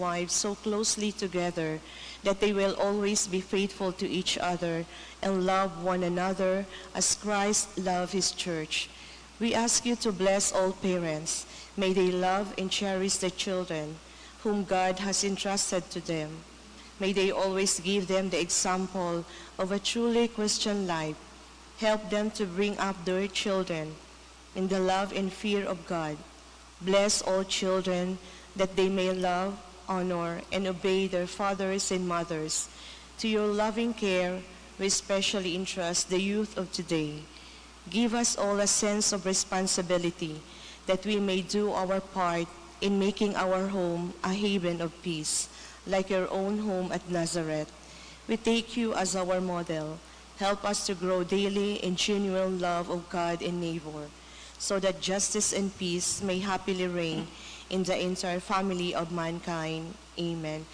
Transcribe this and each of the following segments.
wife so closely together that they will always be faithful to each other and love one another as Christ loved his church. We ask you to bless all parents. May they love and cherish the children whom God has entrusted to them. May they always give them the example of a truly Christian life. Help them to bring up their children in the love and fear of God. Bless all children that they may love, honor, and obey their fathers and mothers. To your loving care, we especially entrust the youth of today. Give us all a sense of responsibility that we may do our part in making our home a haven of peace, like your own home at Nazareth. We take you as our model. Help us to grow daily in genuine love of God and neighbor, so that justice and peace may happily reign in the entire family of mankind. Amen.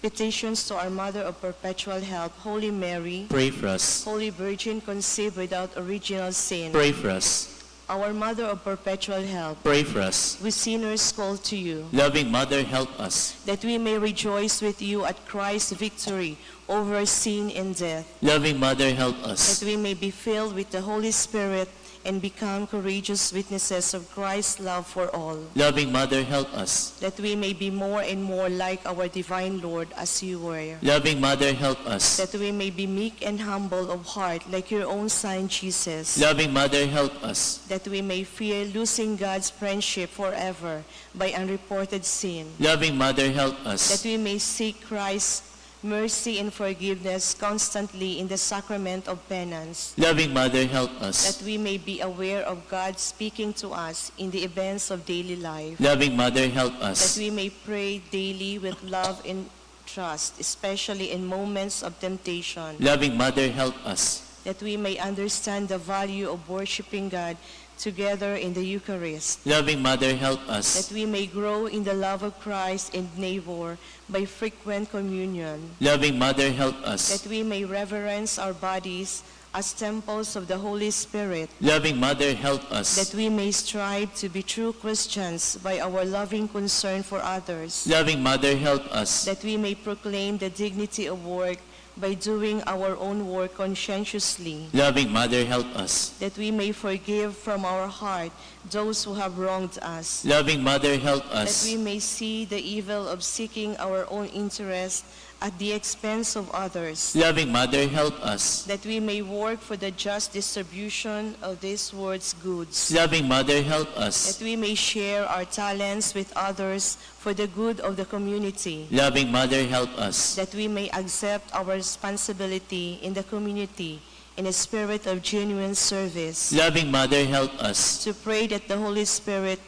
Petitions to our Mother of Perpetual Help, Holy Mary. Pray for us. Holy Virgin conceived without original sin. Pray for us. Our Mother of Perpetual Help, Pray for us. we sinners call to you, Loving Mother, help us. that we may rejoice with you at Christ's victory over sin and death, Loving Mother, help us. that we may be filled with the Holy Spirit and become courageous witnesses of Christ's love for all, Loving Mother, help us. that we may be more and more like our divine Lord as you were, Loving Mother, help us. that we may be meek and humble of heart like your own Son Jesus, Loving Mother, help us. that we may fear losing God's friendship forever by unreported sin, Loving Mother, help that us. we may seek Christ's mercy and forgiveness constantly in the sacrament of penance, Loving Mother, help us. that we may be aware of God speaking to us in the events of daily life, Loving Mother, help that us. we may pray daily with love and trust, especially in moments of temptation, Loving Mother, help us. that we may understand the value of worshiping God together in the Eucharist, Loving Mother, help us. that we may grow in the love of Christ and neighbor by frequent communion, Loving Mother, help us. that we may reverence our bodies as temples of the Holy Spirit, Loving Mother, help that us. we may strive to be true Christians by our loving concern for others, Loving Mother, help us. that we may proclaim the dignity of work by doing our own work conscientiously, Loving Mother, help us. that we may forgive from our heart those who have wronged us, Loving Mother, help that us. we may see the evil of seeking our own interest at the expense of others, Loving Mother, help us. that we may work for the just distribution of this world's goods, Loving Mother, help us. that we may share our talents with others for the good of the community, Loving Mother, help us. that we may accept our responsibility in the community in a spirit of genuine service, Loving Mother, help us. to pray that the Holy Spirit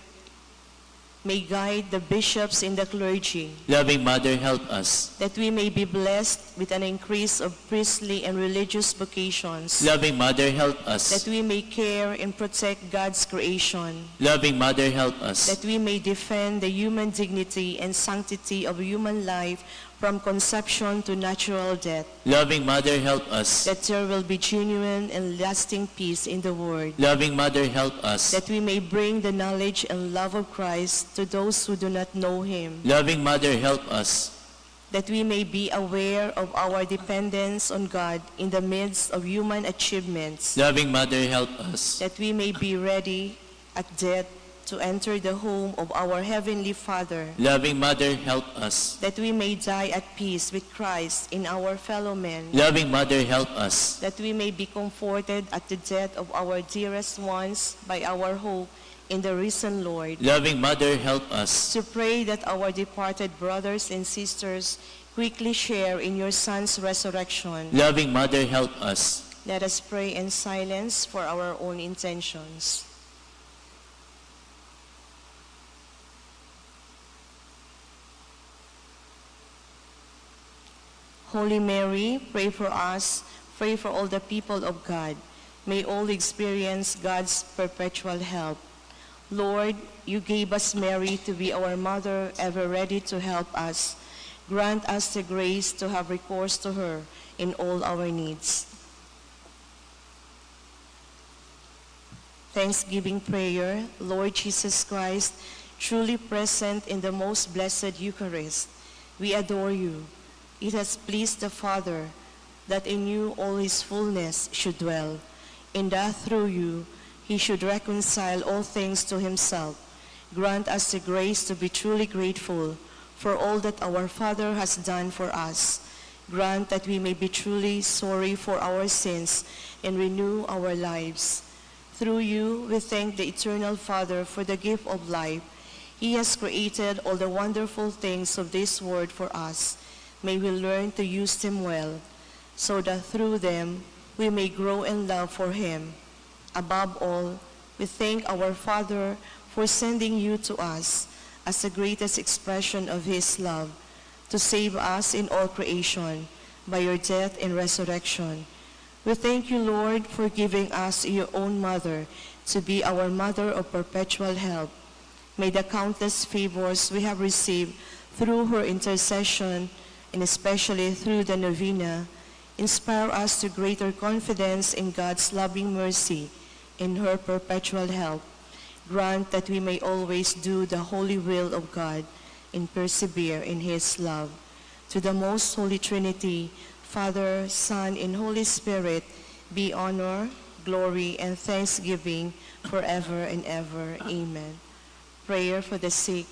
may guide the bishops and the clergy, Loving Mother, help us. that we may be blessed with an increase of priestly and religious vocations, Loving Mother, help that us. we may care and protect God's creation, Loving Mother, help us. that we may defend the human dignity and sanctity of human life from conception to natural death, Loving Mother, help us. that there will be genuine and lasting peace in the world, Loving Mother, help us. that we may bring the knowledge and love of Christ to those who do not know him, Loving Mother, help us. that we may be aware of our dependence on God in the midst of human achievements, Loving Mother, help us. that we may be ready at death to enter the home of our Heavenly Father, Loving Mother, help us. that we may die at peace with Christ in our fellow men, Loving Mother, help us. that we may be comforted at the death of our dearest ones by our hope in the risen Lord, Loving Mother, help us. to pray that our departed brothers and sisters quickly share in your Son's resurrection. Loving Mother, help us. Let us pray in silence for our own intentions. Holy Mary, pray for us, pray for all the people of God. May all experience God's perpetual help. Lord, you gave us Mary to be our mother, ever ready to help us. Grant us the grace to have recourse to her in all our needs. Thanksgiving prayer. Lord Jesus Christ, truly present in the most blessed Eucharist, We adore you. It has pleased the Father that in you all his fullness should dwell, and that through you he should reconcile all things to himself. Grant us the grace to be truly grateful for all that our Father has done for us. Grant that we may be truly sorry for our sins and renew our lives. Through you, we thank the Eternal Father for the gift of life. He has created all the wonderful things of this world for us. May we learn to use them well, so that through them we may grow in love for him. Above all, we thank our Father for sending you to us as the greatest expression of his love, to save us in all creation by your death and resurrection. We thank you, Lord, for giving us your own mother to be our mother of perpetual help. May the countless favors we have received through her intercession, and especially through the novena, inspire us to greater confidence in God's loving mercy and her perpetual help. Grant that we may always do the holy will of God and persevere in his love. To the most holy Trinity, Father, Son, and Holy Spirit, be honor, glory, and thanksgiving forever and ever. Amen. Prayer for the sick.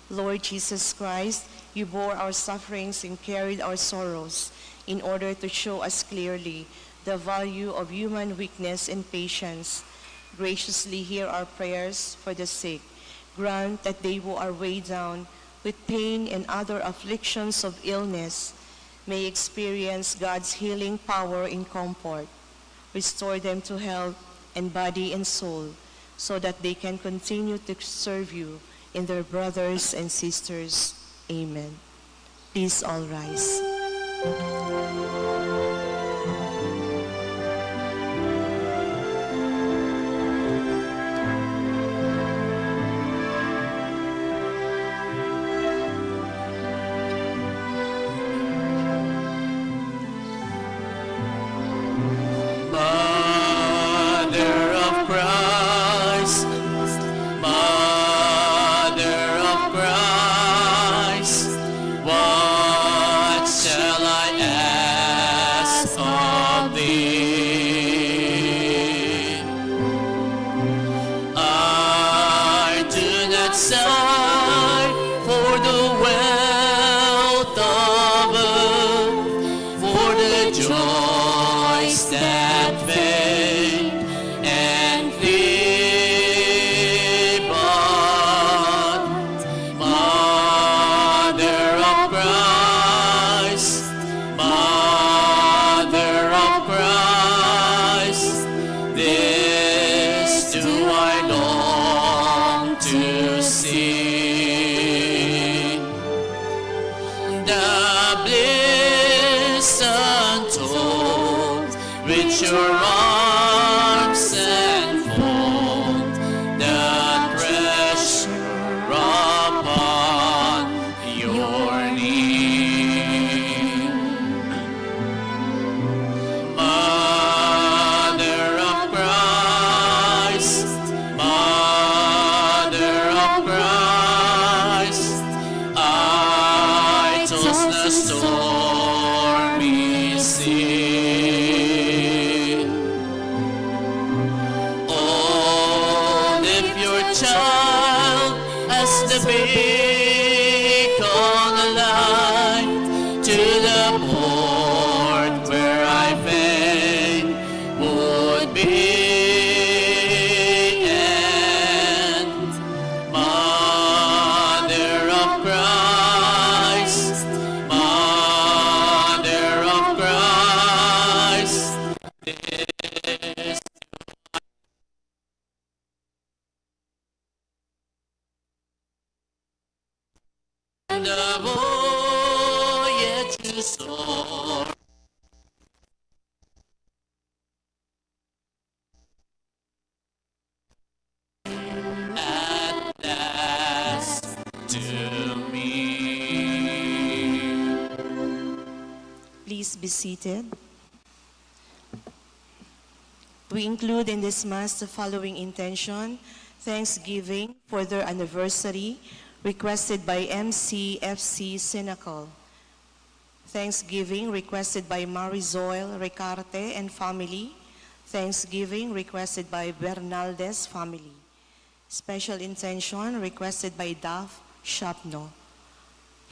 Lord Jesus Christ, you bore our sufferings and carried our sorrows in order to show us clearly the value of human weakness and patience. Graciously hear our prayers for the sick. Grant that they who are weighed down with pain and other afflictions of illness may experience God's healing power in comfort. Restore them to health and body and soul, so that they can continue to serve you and their brothers and sisters. Amen. Please all rise. Please be seated. We include in this Mass the following intention: thanksgiving for their anniversary, requested by MCFC Sinacal. Thanksgiving requested by Marizoil Ricarte and family. Thanksgiving requested by Bernaldez family. Special intention requested by Daf Shapno.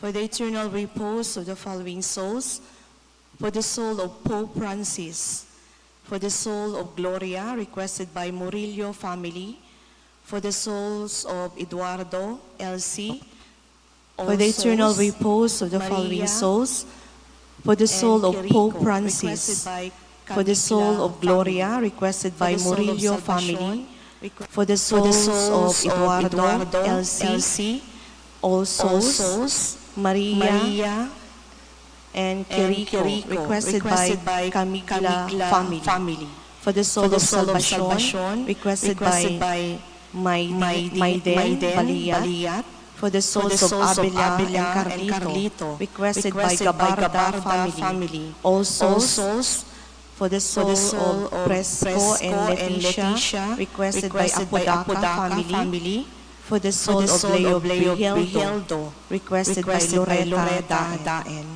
For the eternal repose of the following souls, for the soul of Pope Francis, for the soul of Gloria requested by Murillo family, for the souls of Eduardo, Elsie, for the eternal repose of the following souls, for the soul of Pope Francis, for the soul of Gloria requested by Murillo family, for the souls of Eduardo, Elsie, all souls, Maria, and Quirico, requested by Camila family. For the soul of Salvacion, requested by Maiden Baliyat. For the souls of Abela and Carlito, requested by Gabarda family. All souls, for the soul of Presco and Leticia, requested by Apodaca family. For the soul of Leo Brigeldo, requested by Loretta Daen.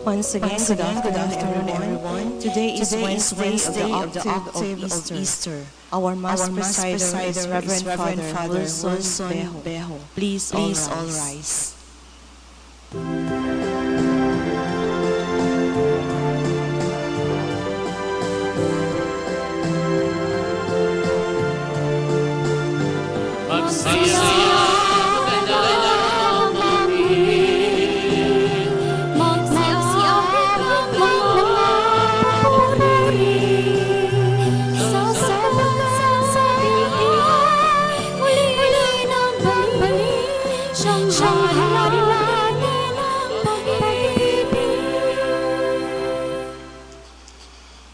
Once again, good afternoon, everyone. Today is Wednesday of the octave of Easter. Our Mass presider is Reverend Father Wilson Bejo. Please all rise.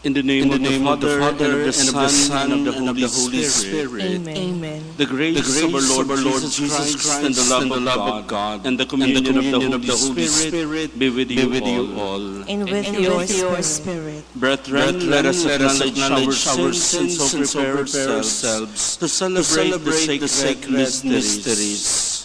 In the name of the Father, and of the Son, and of the Holy Spirit. Amen. The grace of our Lord Jesus Christ, and the love of God, and the communion of the Holy Spirit be with you all. And with your spirit. Brethren, let us acknowledge our sins and so prepare ourselves to celebrate the sacred mysteries.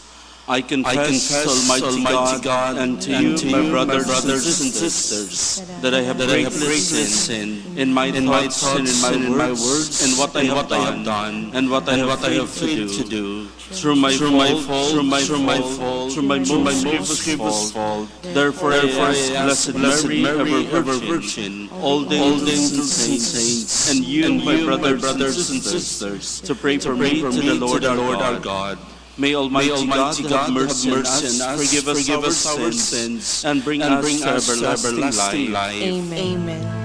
I confess, Almighty God, and to you, my brothers and sisters, that I have greatly sinned in my thoughts and in my words, and what I have done, and what I have failed to do, through my fault, through my most grievous fault. Therefore I ask Blessed Mary, ever Virgin, all the angels and saints, and you, my brothers and sisters, to pray for me to the Lord our God. May Almighty God have mercy on us, forgive us our sins, and bring us to everlasting life. Amen.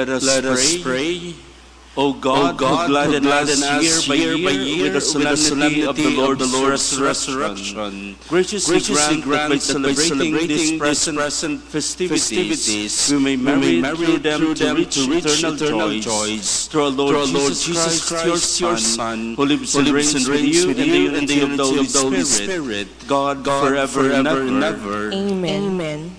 Let us pray. O God, who gladden us year by year with the solemnity of the Lord's resurrection, graciously grant that by celebrating these present festivities, we may merit through them to reach eternal joys. Through our Lord Jesus Christ, your Son, who lives and reigns with you in the unity of the Holy Spirit, God forever and ever. Amen.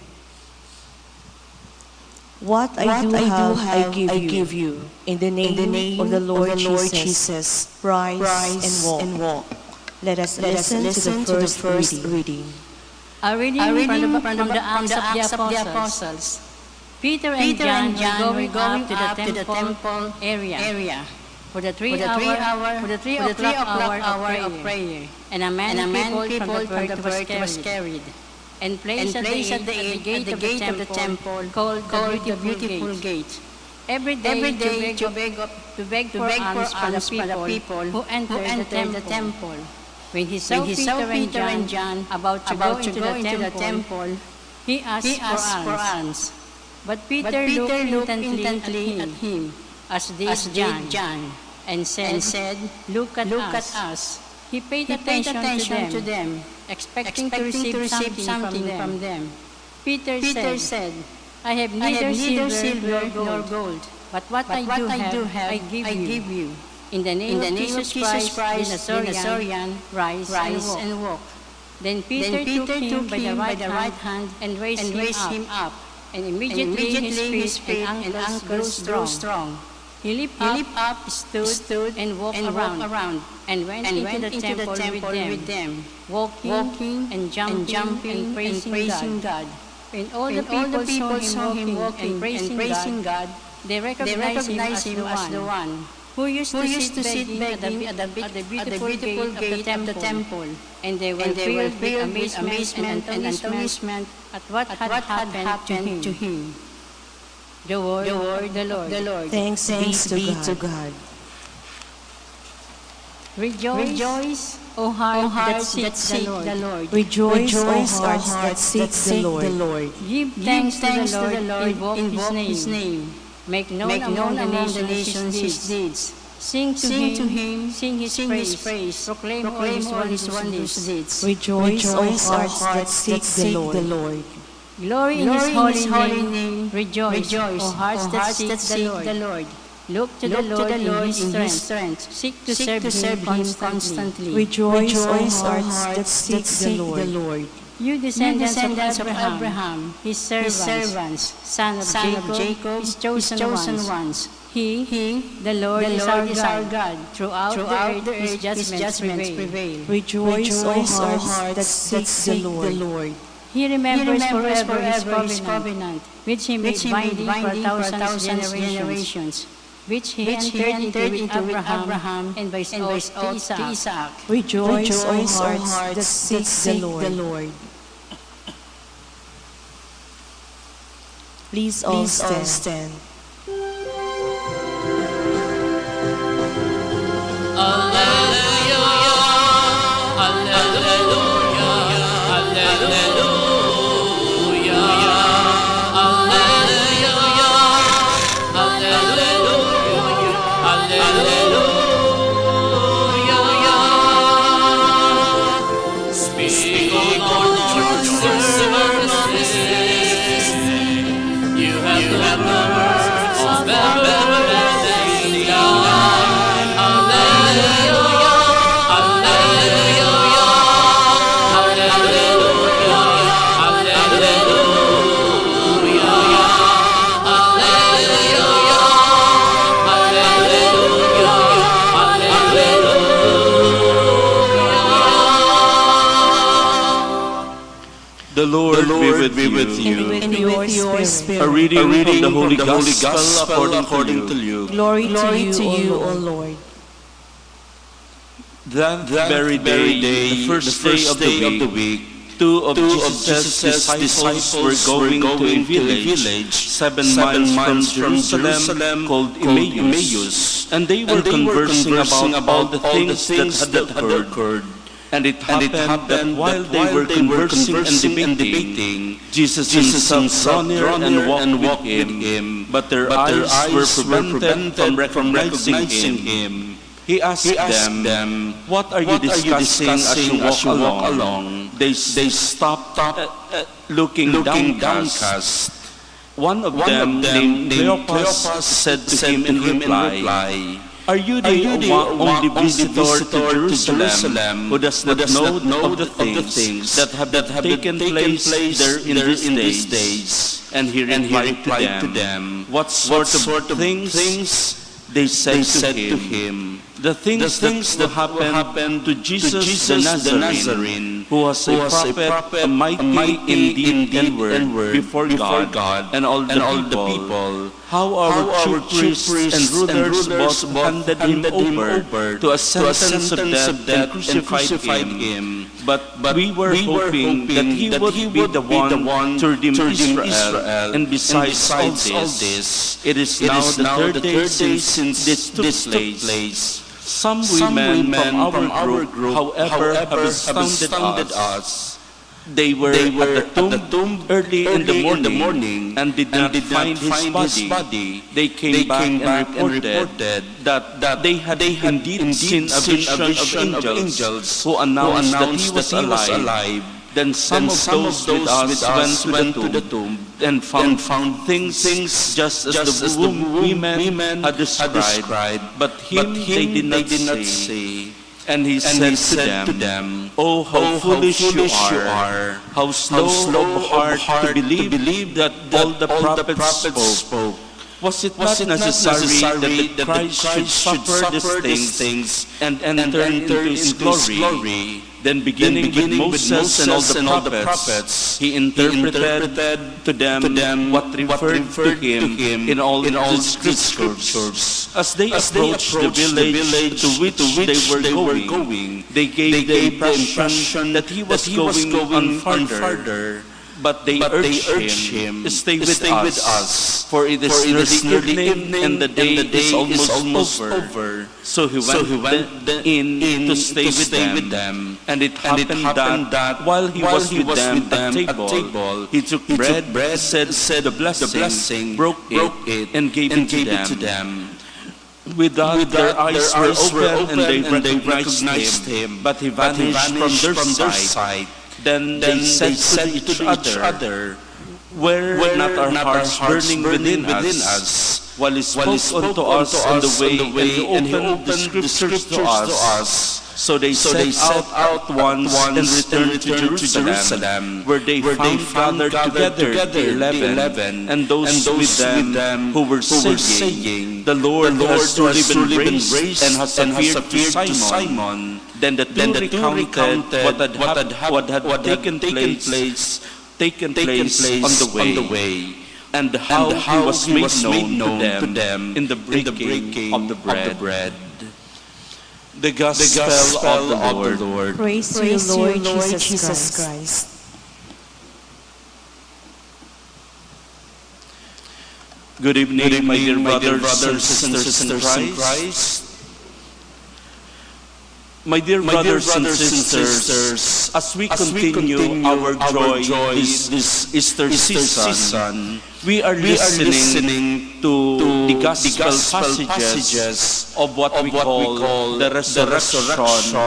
What I do have, I give you. In the name of the Lord Jesus, rise and walk. Let us listen to the first reading. A reading from the Acts of the Apostles. Peter and John were going up to the temple area for the 3 o'clock hour of prayer. And a man people from the Perpetual was carried and placed at the gate of the temple called the Beautiful Gate. Every day to beg for alms for the people who entered the temple. When he saw Peter and John about to go into the temple, he asked for alms. But Peter looked intently at him, as did John, and said, Look at us. He paid attention to them, expecting to receive something from them. Peter said, I have neither silver nor gold, but what I do have, I give you. In the name of Jesus Christ, the Nazarene, rise and walk. Then Peter took him by the right hand and raised him up. And immediately his feet and ankles grew strong. He leaped up, stood, and walked around, and went into the temple with them, walking and jumping and praising God. When all the people saw him walking and praising God, they recognized him as the one who used to sit begging at the beautiful gate of the temple. And they were filled with amazement and astonishment at what had happened to him. The word of the Lord. Thanks be to God. Rejoice, O heart that seek the Lord. Rejoice, O hearts that seek the Lord. Give thanks to the Lord, invoke his name. Make known among the nations his deeds. Sing to him, sing his praise. Proclaim all his wondrous deeds. Rejoice, O hearts that seek the Lord. Glory in his holy name. Rejoice, O hearts that seek the Lord. Look to the Lord in his strength. Seek to serve him constantly. Rejoice, O hearts that seek the Lord. You descendants of Abraham, his servants, son of Jacob, his chosen ones. He, the Lord, is our God. Throughout the earth, his judgments prevail. Rejoice, O hearts that seek the Lord. He remembers forever his covenant, which he made binding for thousands generations, which he entered into with Abraham and by oath to Isaac. Rejoice, O hearts that seek the Lord. Please all stand. The Lord be with you. And with your spirit. A reading from the Holy Gospel according to Luke. Glory to you, O Lord. That very day, the first day of the week, two of Jesus' disciples were going to a village 7 miles from Jerusalem called Emmaus, and they were conversing about all the things that had occurred. And it happened that while they were conversing and debating, Jesus himself drew near and walked with him, but their eyes were prevented from recognizing him. He asked them, "What are you discussing as you walk along?" They stopped looking downcast. One of them, named Cleopas, said to him in reply, "Are you the only visitor to Jerusalem who does not know of the things that have taken place there in these days?" And he replied to them, "What sort of things?" They said to him, "The things that happened to Jesus the Nazarene, who was a prophet, mighty in deed and word before God and all the people. How our chief priests and rulers both handed him over to a sentence of death and crucified him. But we were hoping that he would be the one to redeem Israel. And besides all this, it is now the third day since this took place. Some women from our group, however, have astounded us. They were at the tomb early in the morning and did not find his body. They came back and reported that they had indeed seen a vision of angels who announced that he was alive. Then some of those with us went to the tomb and found things just as the women had described, but him they did not see. And he said to them, "Oh, how foolish you are! How slow of heart to believe that all the prophets spoke. Was it not necessary that the Christ should suffer these things and enter into his glory?" Then beginning with Moses and all the prophets, he interpreted to them what referred to him in all the scriptures. As they approached the village to which they were going, they gave the impression that he was going on further. But they urged him to stay with us, for it is nearly evening and the day is almost over. So he went in to stay with them. And it happened that while he was with them at table, he took bread, said a blessing, broke it, and gave it to them. With that, their eyes were open and they recognized him, but he vanished from their sight. Then they said to each other, "Were not our hearts burning within us while he spoke unto us on the way and he opened the scriptures to us?" So they set out once and returned to Jerusalem, where they found gathered together the 11 and those with them who were saying, "The Lord has truly been raised and has appeared to Simon." Then the two recounted what had taken place on the way, and how he was made known to them in the breaking of the bread. The Gospel of the Lord. Praise you, Lord Jesus Christ. Good evening, my dear brothers and sisters in Christ. My dear brothers and sisters, as we continue our joy this Easter season, we are listening to the gospel passages of what we call the resurrection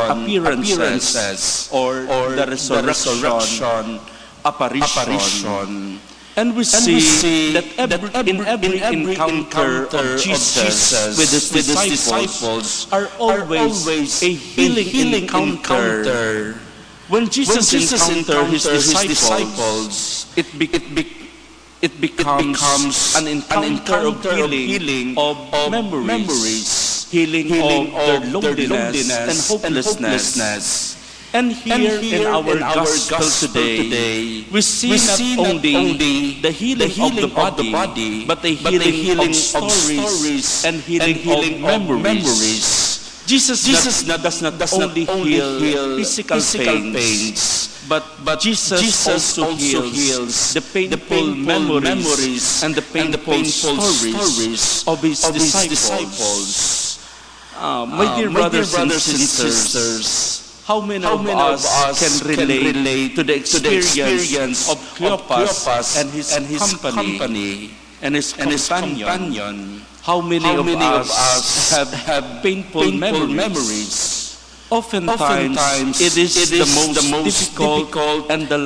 appearances or the resurrection apparition. And we see that in every encounter of Jesus with his disciples are always a healing encounter. When Jesus encountered his disciples, it becomes an encounter of healing of memories, healing of their loneliness and hopelessness. And here in our gospel today, we see not only the healing of the body, but the healing of stories and healing of memories. Jesus does not only heal physical pains, but Jesus also heals the painful memories and the painful stories of his disciples. My dear brothers and sisters, How many of us can relate to the experience of Cleopas and his company and his companion? How many of us have painful memories? Oftentimes, it is the most difficult and the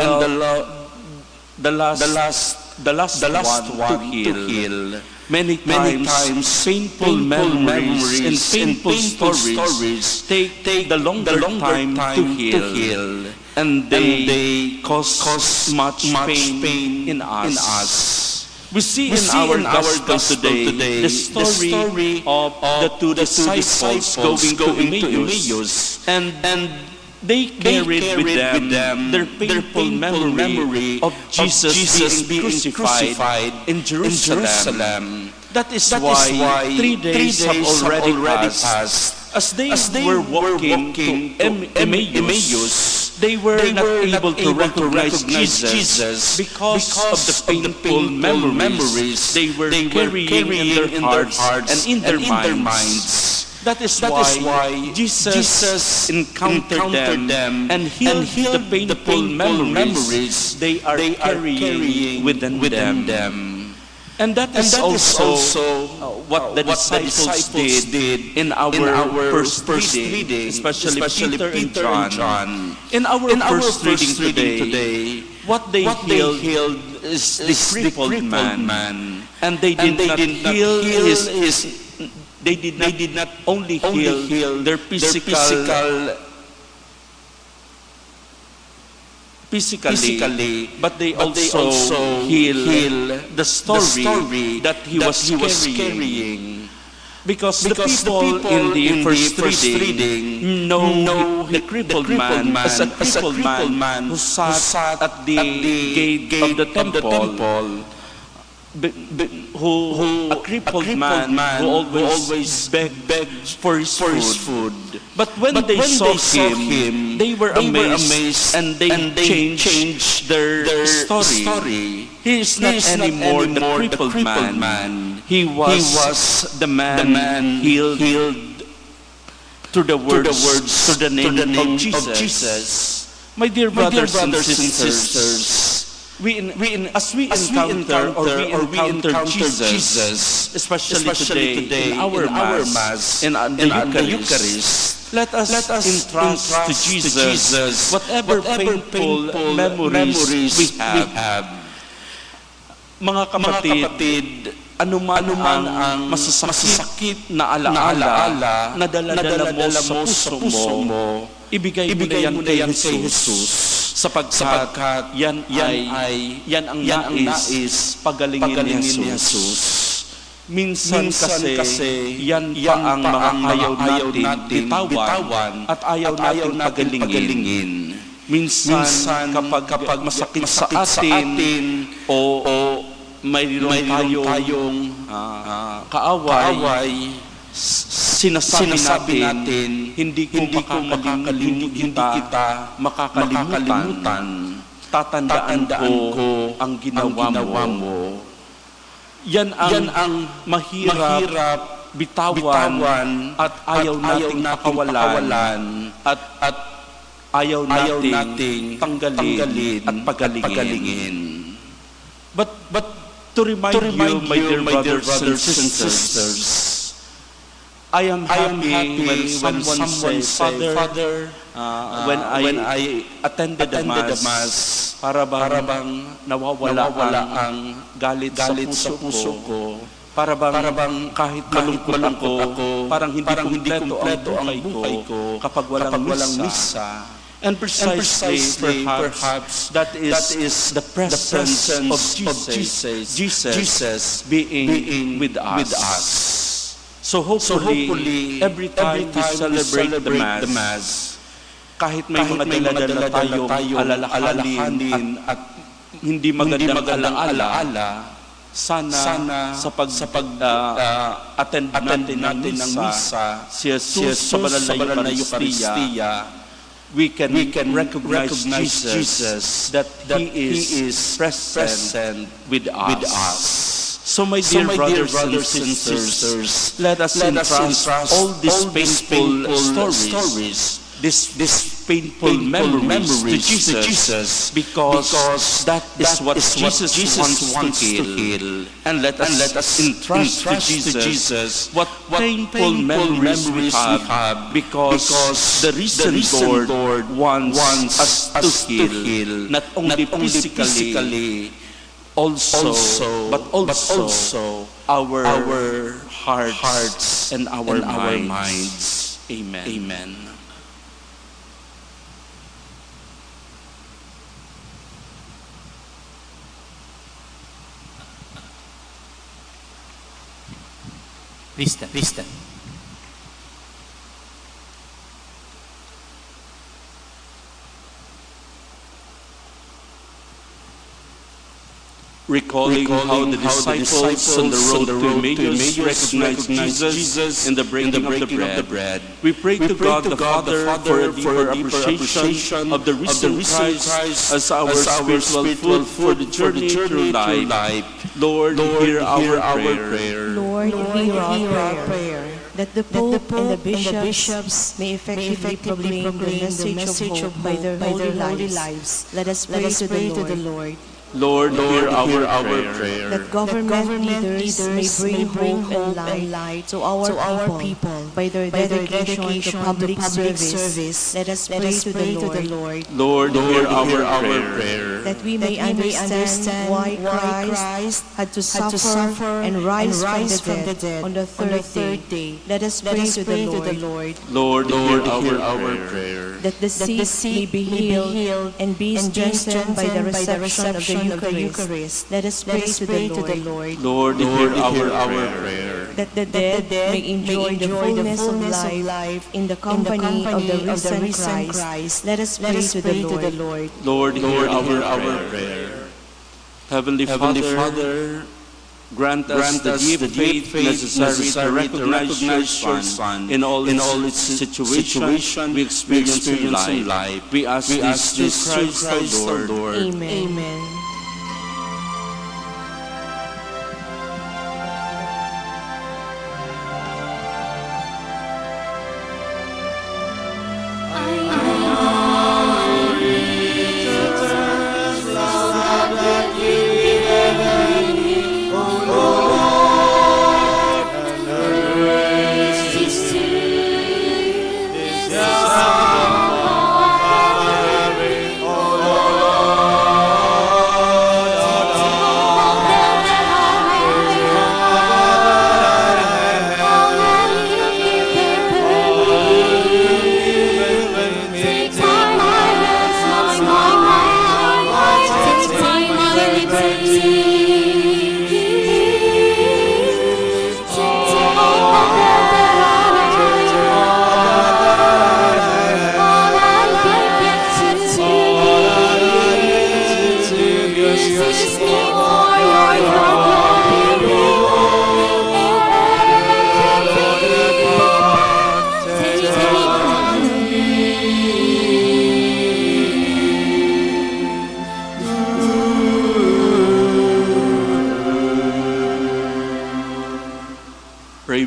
last one to heal. Many times, painful memories and painful stories take the longer time to heal, and they cause much pain in us. We see in our gospel today the story of the two disciples going to Emmaus, and they carried with them their painful memory of Jesus being crucified in Jerusalem. That is why 3 days have already passed. As they were walking to Emmaus, they were not able to recognize Jesus because of the painful memories they were carrying in their hearts and in their minds. That is why Jesus encountered them and healed the painful memories they are carrying within them. And that is also what the disciples did in our first reading, especially Peter and John. In our first reading today, what they healed is the crippled man. And they did not heal his... They did not only heal their physically, but they also heal the story that he was carrying. Because the people in the first reading know the crippled man as a crippled man who sat at the gate of the temple. A crippled man who always begged for his food. But when they saw him, they were amazed and they changed their story. He is not anymore the crippled man. He was the man healed through the words, through the name of Jesus. My dear brothers and sisters, as we encounter Jesus, especially today in our Mass, in the Eucharist, let us entrust to Jesus whatever painful memories we have. Mga kapatid, anuman ang masasakit na alaala na dala mo sa puso mo, ibigay mo na yan kay Jesus. Sapagkat yan ang nais pagalingin ni Jesus. Minsan kasi yan pa ang mga ayaw natin bitawan at ayaw natin pagalingin. Minsan kapag masakit sa atin o mayroon tayong kaaway, sinasabi natin, hindi ko makakalimutan, tatandaan ko ang ginawa mo. Yan ang mahirap bitawan at ayaw nating pakawalan at ayaw nating tanggalin at pagalingin. But to remind you, my dear brothers and sisters, I am happy when someone says, Father, when I attended the Mass, para bang nawawala ang galit sa puso ko. Para bang kahit malungkot ako, parang hindi kompleto ang buhay ko kapag walang misa. And precisely, perhaps, that is the presence of Jesus being with us. So hopefully, every time we celebrate the Mass, kahit may mga dala-dala tayong alalahanin at hindi magandang alaala, sana sa pag-attend natin ng misa, sa banal na Eucharistia, we can recognize Jesus that He is present with us. So my dear brothers and sisters, let us entrust all these painful stories, this painful memories to Jesus, because that is what Jesus wants to heal. And let us entrust to Jesus what painful memories we have, because the risen Lord wants us to heal, not only physically, but also our hearts and our minds. Amen. Vista. Recalling how the disciples on the road to Emmaus recognized Jesus in the breaking of the bread. We pray to God the Father for a deeper appreciation of the risen Christ as our spiritual food for the journey through life. Lord, hear our prayer. Lord, hear our prayer. That the Pope and the bishops may effectively proclaim the message of hope by their holy lives. Let us pray to the Lord. Lord, hear our prayer. That government leaders may bring hope and light to our people by their dedication to public service. Let us pray to the Lord. Lord, hear our prayer. That we may understand why Christ had to suffer and rise from the dead on the third day. Let us pray to the Lord. Lord, hear our prayer. That the sick may be healed and be strengthened by the reception of the Eucharist. Let us pray to the Lord. Lord, hear our prayer. That the dead may enjoy the fullness of life in the company of the risen Christ. Let us pray to the Lord. Lord, hear our prayer. Heavenly Father, grant us the deep faith necessary to recognize your Son in all its situations we experience in life. We ask this through Christ our Lord. Amen.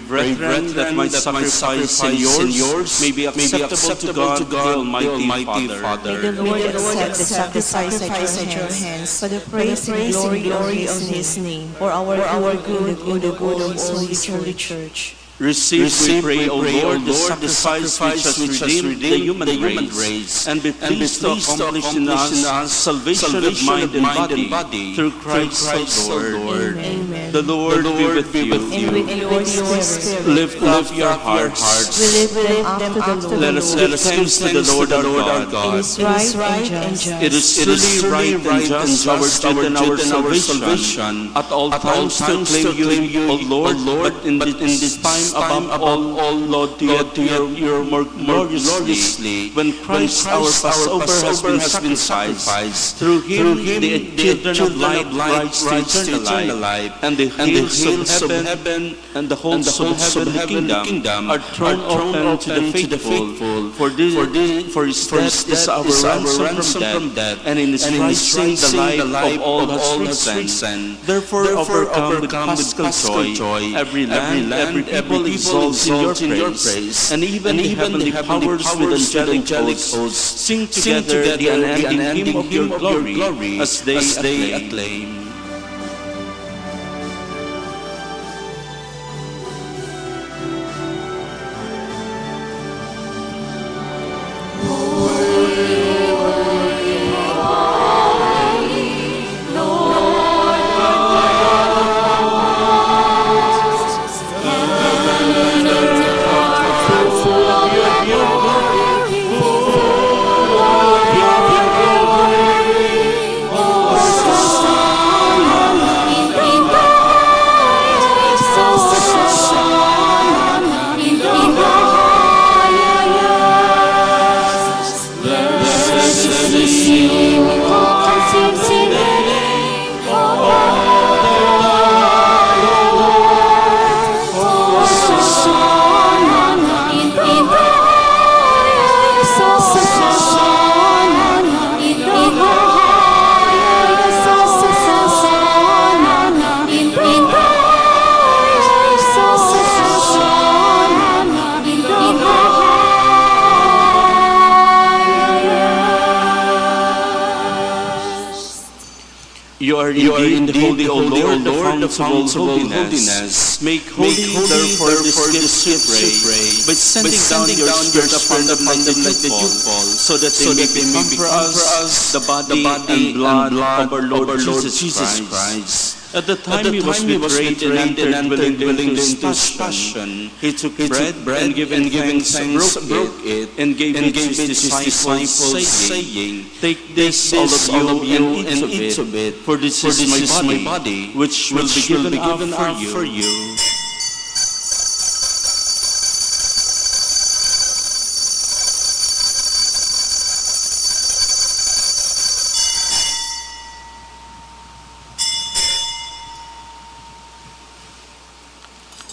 Brethren, that my sacrifice and yours may be acceptable to God, the Almighty Father. May the Lord accept the sacrifice at your hands for the praise and glory of His name, for our good and the good of all His holy church. Receive, we pray, O Lord, the sacrifice which has redeemed the human race, and be pleased to accomplish in us salvation of mind and body, through Christ our Lord. Amen. The Lord be with you. And with your spirit. Lift up your hearts. We lift them up to the Lord. Let us give thanks to the Lord our God. It is right and just. It is truly right and just, our duty and our salvation, at all times to claim you, O Lord, but in this time above all, Lord, to your more gloriously, when Christ our Passover has been sacrificed. Through him the children of light rise to eternal life, and the hills of heaven and the halls of heavenly kingdom are thrown open to the faithful. For his death is our ransom from death, and in his rising the life of all has risen. Therefore, overcome with paschal joy, every land, every people, exalt in your praise, and even the heavenly powers with angelic hosts sing together the unending hymn of your glory as they acclaim. You are indeed the holy, O Lord, the fountain of all holiness. Make holy, therefore, this gift, pray, by sending down your Spirit upon them like the dewfall, so that they may become for us the body and blood of our Lord Jesus Christ. At the time he was betrayed and entered willingly into his passion, he took bread and giving thanks, broke it, and gave it to his disciples, saying, "Take this, all of you, and eat of it, for this is my body, which will be given up for you."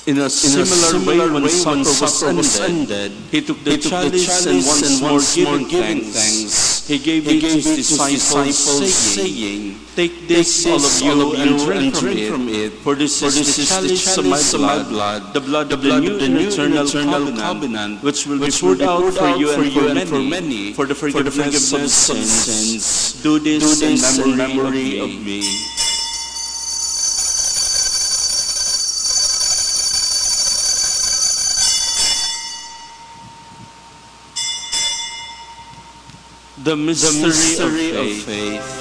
In a similar way, when supper was ended, he took the chalice and once more giving thanks, he gave it to his disciples, saying, "Take this, all of you, and drink from it, for this is the chalice of my blood, the blood of the new and eternal covenant, which will be poured out for you and for many, for the forgiveness of sins. Do this in memory of me." The mystery of faith.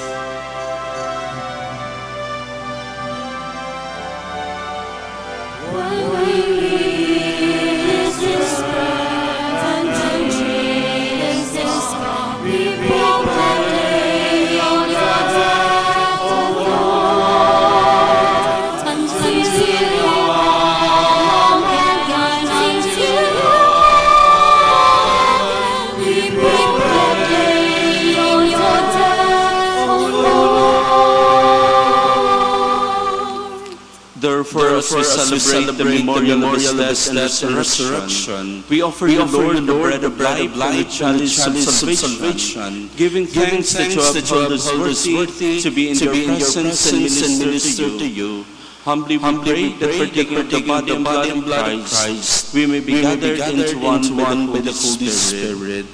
Therefore, as we celebrate the memorial of his death and resurrection, we offer you, Lord, the bread of life and the chalice of salvation, giving thanks that you have held us worthy to be in your presence and minister to you. Humbly we pray that partaking of the body and blood of Christ, we may be gathered into one by the Holy Spirit.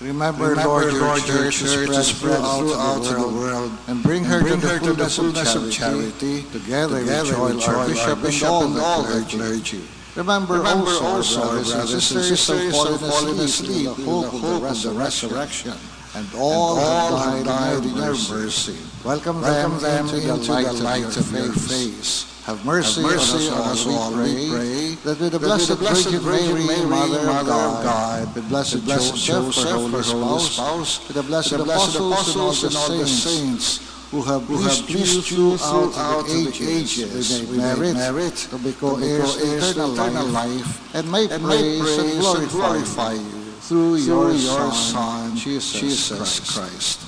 Remember, Lord, your church is spread throughout the world, and bring her to the fullness of charity, together with our bishop and all the clergy. Remember also our brothers and sisters of holiness sleep in the hope of the resurrection, and all who died in your mercy. Welcome them into the light of your face. Have mercy on us all, we pray, that with the Blessed Virgin Mary, Mother of God, with Blessed Joseph, her holy spouse, with the Blessed Apostles and all the saints, who have pleased you throughout the ages, we may merit to be co-heirs of eternal life, and may praise and glorify you through your Son, Jesus Christ.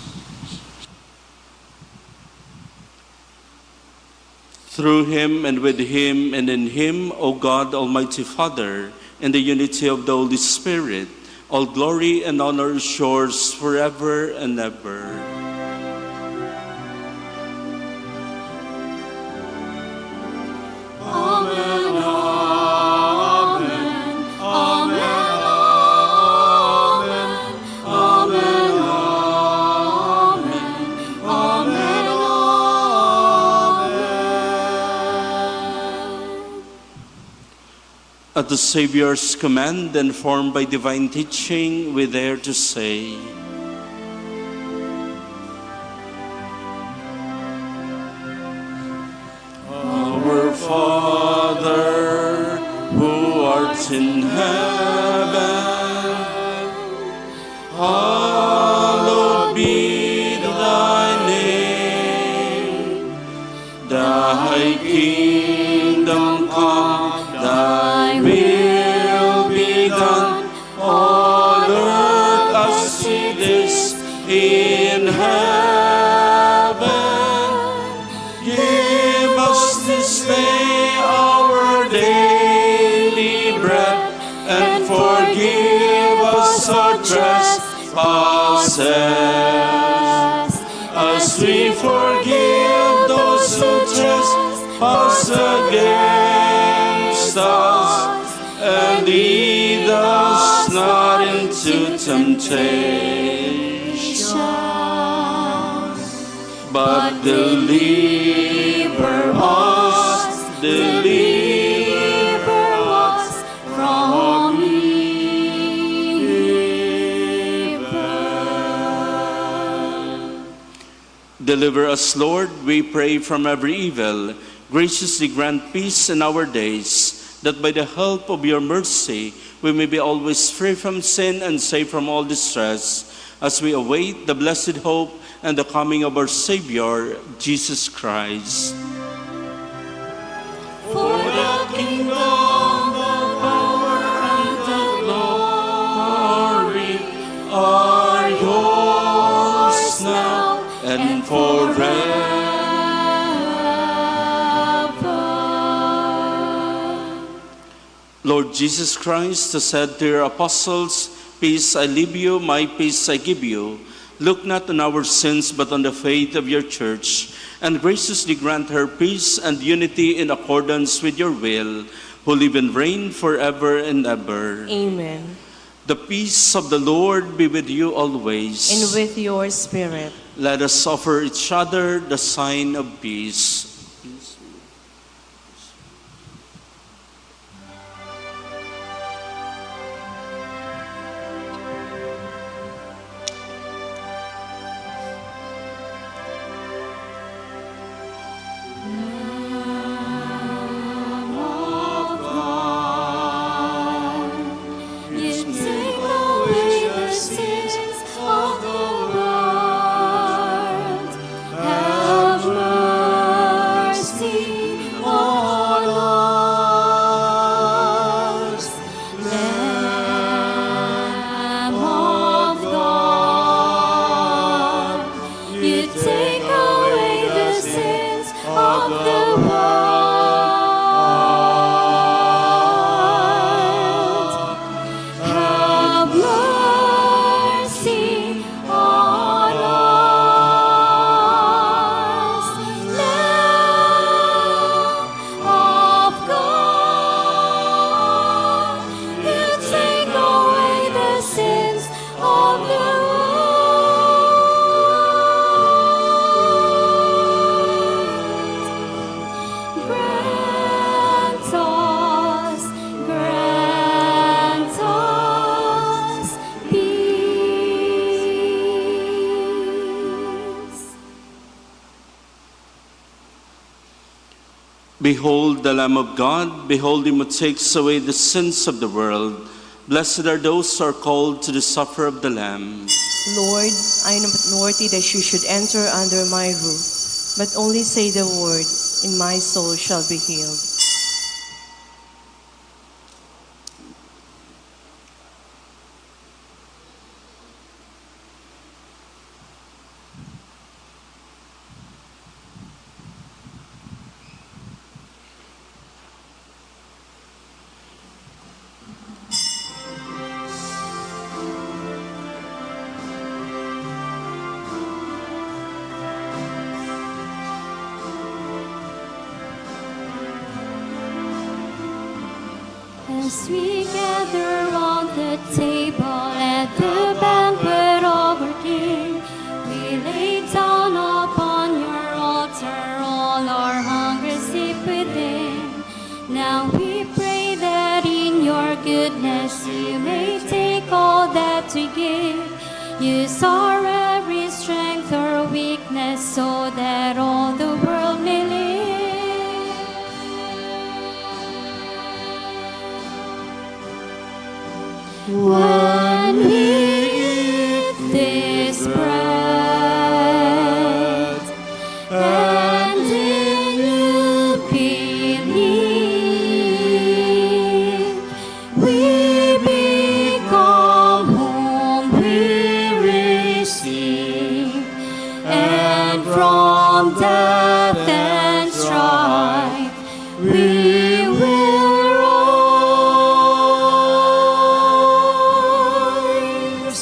Through him, and with him, and in him, O God, Almighty Father, in the unity of the Holy Spirit, all glory and honor is yours forever and ever. Amen. At the Savior's command, and formed by divine teaching, we dare to say, Our Father, who art in heaven, hallowed be thy name. Thy kingdom come, thy will be done, on earth as it is in heaven. Give us this day our daily bread, and forgive us our trespasses, as we forgive those who trespass against us. And lead us not into temptation, but deliver us from evil. Deliver us, Lord, we pray, from every evil. Graciously grant peace in our days, that by the help of your mercy we may be always free from sin and safe from all distress, as we await the blessed hope and the coming of our Savior, Jesus Christ. For the kingdom, the power, and the glory are yours now and forever. Lord Jesus Christ has said to your apostles, Peace I leave you, my peace I give you. Look not on our sins, but on the faith of your church, and graciously grant her peace and unity in accordance with your will, who live and reign forever and ever. Amen. The peace of the Lord be with you always. And with your spirit. Let us offer each other the sign of peace. Behold the Lamb of God, behold him who takes away the sins of the world. Blessed are those who are called to the supper of the Lamb. Lord, I am not worthy that you should enter under my roof, but only say the word, and my soul shall be healed. As we gather round the table at the banquet of our King, we lay down upon your altar all our hunger deep within. Now we pray that in Use our every strength or weakness so that all the world may live. When we eat this bread and in you believe, we become whom we receive, and from death and strife we will rise.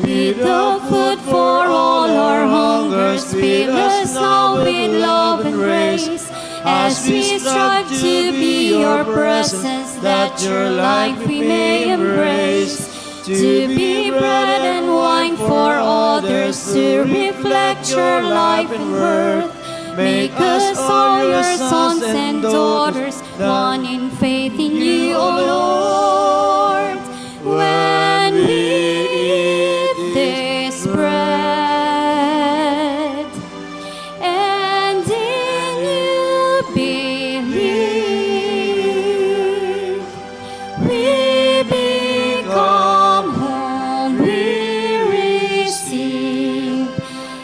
Be the food for all our hungers, fill us now with love and grace, as we strive to be your presence, that your light we may embrace. To be bread and wine for others, to reflect your life and worth. Make us all your sons and daughters, one in faith in you, O Lord. When we eat this bread and in you believe, we become whom we receive,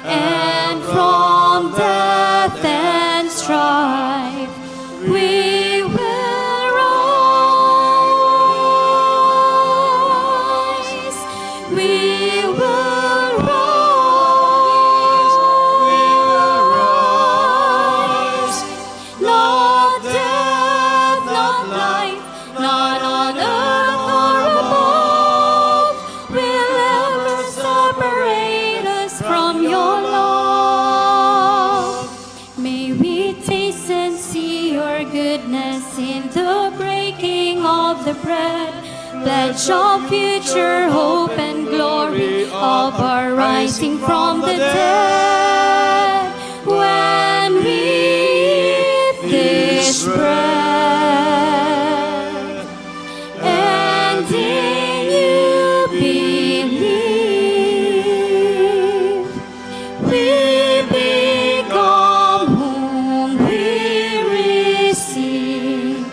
and from death and strife we will rise. We will rise. We will rise. Not death, not life, not on earth or above will ever separate us from your love. May we taste and see your goodness in the breaking of the bread, pledge of future hope and glory of our rising from the dead. When we eat this bread and in you believe, we become whom we receive,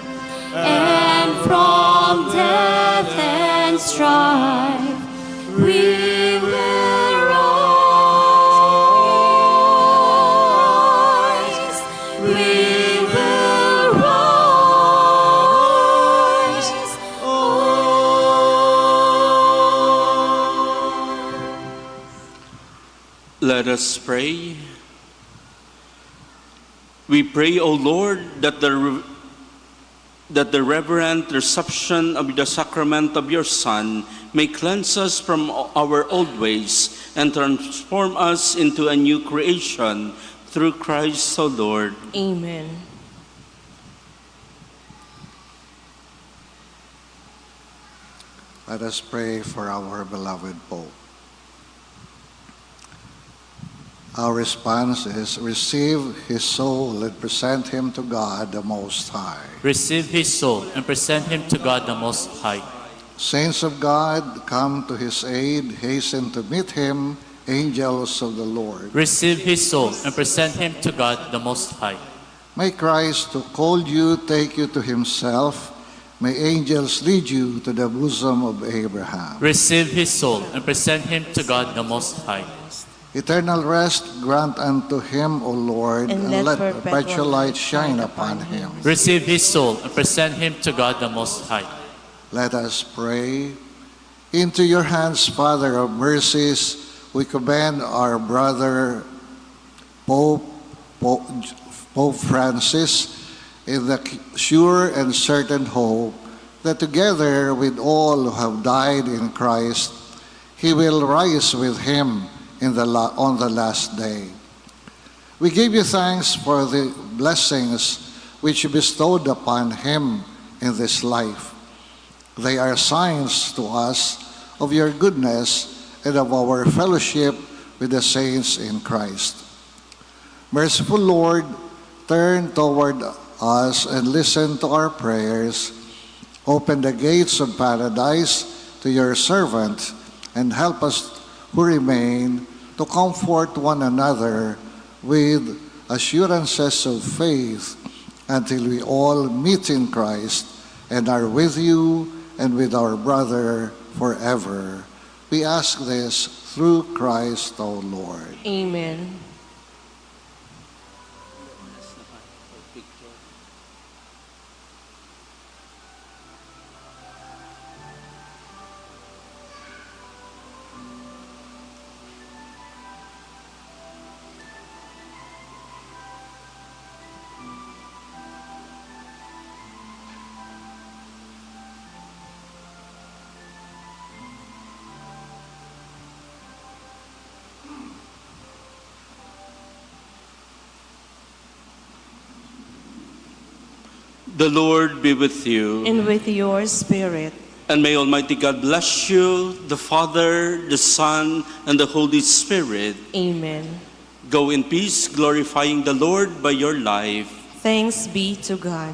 and from death and strife we will rise. We will rise. Oh. Let us pray. We pray, O Lord, that the reverent reception of the sacrament of your Son may cleanse us from our old ways and transform us into a new creation through Christ, O Lord. Amen. Let us pray for our beloved Pope. Our response is, receive his soul and present him to God the Most High. Receive his soul and present him to God the Most High. Saints of God, come to his aid, hasten to meet him, angels of the Lord. Receive his soul and present him to God the Most High. May Christ, who called you, take you to himself. May angels lead you to the bosom of Abraham. Receive his soul and present him to God the Most High. Eternal rest grant unto him, O Lord, And and let let perpetual perpetual light shine shine upon upon him. Receive his soul and present him to God the Most High. Let us pray. Into your hands, Father of mercies, we commend our brother Pope Francis in the sure and certain hope that together with all who have died in Christ, he will rise with him on the last day. We give you thanks for the blessings which you bestowed upon him in this life. They are signs to us of your goodness and of our fellowship with the saints in Christ. Merciful Lord, turn toward us and listen to our prayers. Open the gates of paradise to your servant and help us who remain, to comfort one another with assurances of faith until we all meet in Christ and are with you and with our brother forever. We ask this through Christ our Lord. Amen. The Lord be with you. And with your spirit. And may Almighty God bless you, the Father, the Son, and the Holy Spirit. Amen. Go in peace, glorifying the Lord by your life. Thanks be to God.